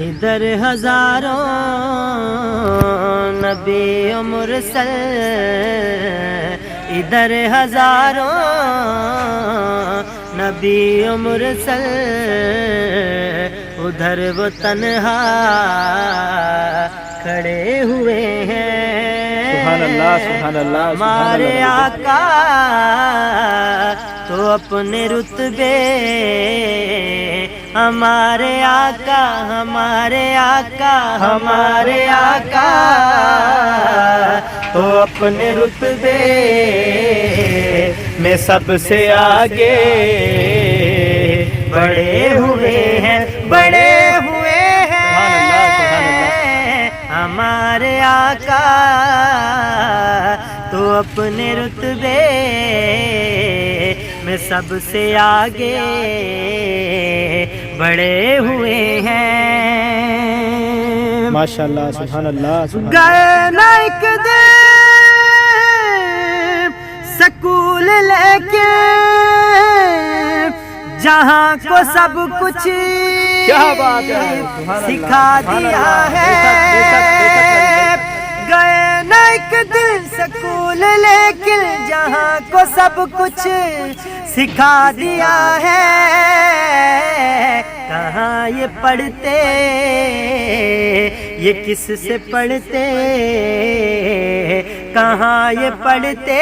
ادھر ہزاروں نبی و مرسل، ادھر ہزاروں نبی و مرسل، ادھر وہ تنہا کھڑے ہوئے ہیں۔ سبحان اللہ سبحان اللہ ہمارے آقا تو اپنے رتبے، ہمارے آقا ہمارے آقا ہمارے آقا تو اپنے رتبے میں سب سے آگے بڑے ہوئے ہیں، بڑے ہوئے ہیں۔ ہمارے آقا تو اپنے رتبے میں سب سے آگے بڑے ہوئے ہیں۔ ماشاءاللہ سبحان اللہ گئے نہ ایک دن سکول لے کے، جہاں کو سب کچھ کیا بات ہے، سکھا دیا ہے۔ گئے نہ ایک دن سکول لے کے، جہاں کو سب کچھ سکھا دیا ہے۔ کہاں یہ پڑھتے، یہ کس سے پڑھتے، کہاں یہ پڑھتے،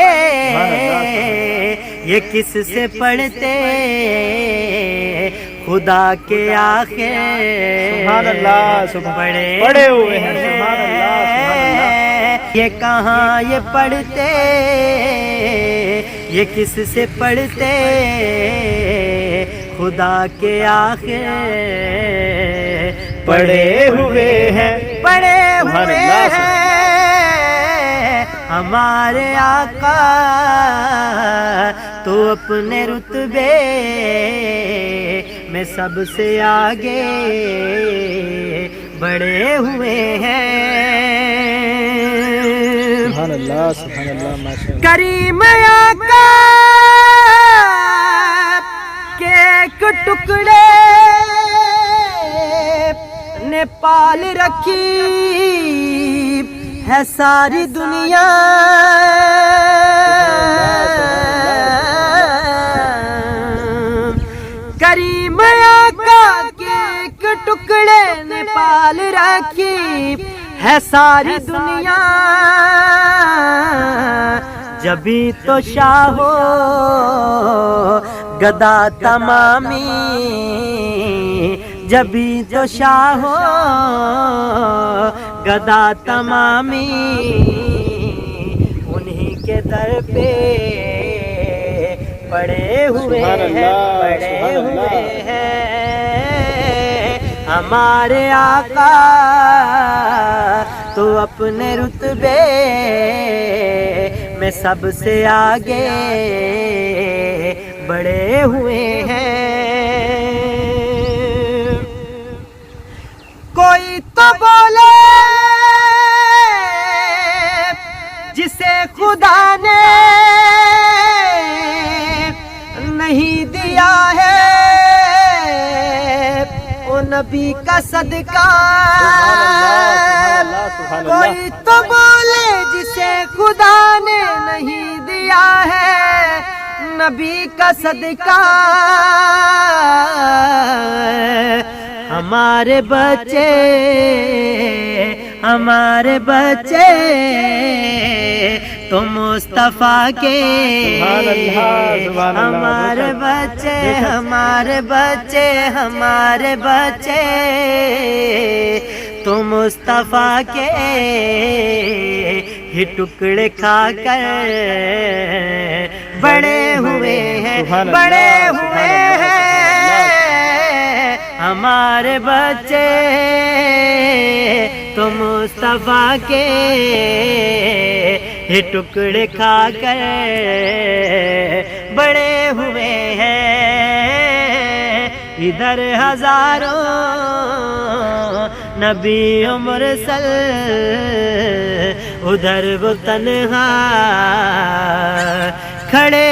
یہ کس سے پڑھتے، خدا کے آخر سبحان اللہ بڑے ہوئے ہیں۔ سبحان اللہ یہ کہاں یہ پڑھتے، یہ کس سے پڑھتے، خدا کے آخر پڑے ہوئے ہیں، پڑے ہوئے ہیں۔ ہمارے آقا تو اپنے رتبے میں سب سے آگے بڑے ہوئے ہیں۔ سبحان اللہ سبحان اللہ ماشاءاللہ۔ کریم آقا کے ایک ٹکڑے نے پال رکھی ہے ساری دنیا۔ کریم آقا کے ایک ٹکڑے نے پال رکھی ہے ساری دنیا۔ جبھی تو شاہو گدا تمامی، جبھی تو شاہو گدا تمامی، انہی کے در پہ پڑے ہوئے ہیں، پڑے ہوئے ہیں۔ ہمارے آقا تو اپنے رتبے میں سب سے آگے بڑے ہوئے ہیں۔ کوئی تو بولے جسے خدا نے نہیں دیا ہے، وہ نبی کا صدقہ۔ کوئی تو بولے جسے خدا نے نہیں دیا ہے، نبی کا صدقہ۔ ہمارے بچے، ہمارے بچے تو مصطفیٰ کے، ہمارے بچے، ہمارے بچے، ہمارے بچے تو مصطفیٰ کے ہی ٹکڑے کھا کر بڑے ہوئے ہیں، بڑے ہوئے ہیں۔ ہمارے بچے تو مصطفیٰ کے ہی ٹکڑے کھا کر بڑے ہوئے ہیں۔ ادھر ہزاروں نبی و مرسل، ادھر وہ تنہا کھڑے